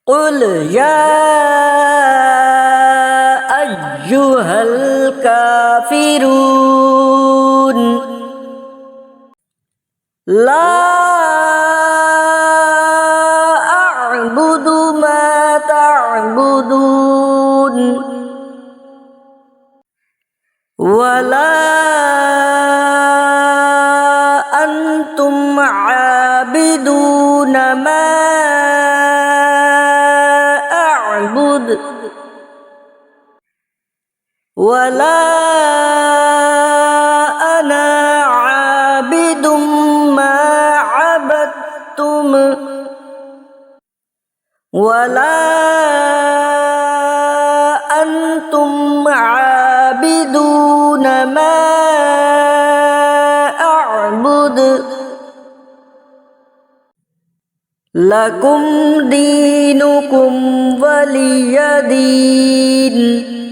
قل يا أيها الكافرون لا أعبد ما تعبدون ولا أنتم عابدون ما أعبد ولا أنا عابد ما عبدتم ولا أنتم عابدون ما أعبد لكم دينكم ولي دين.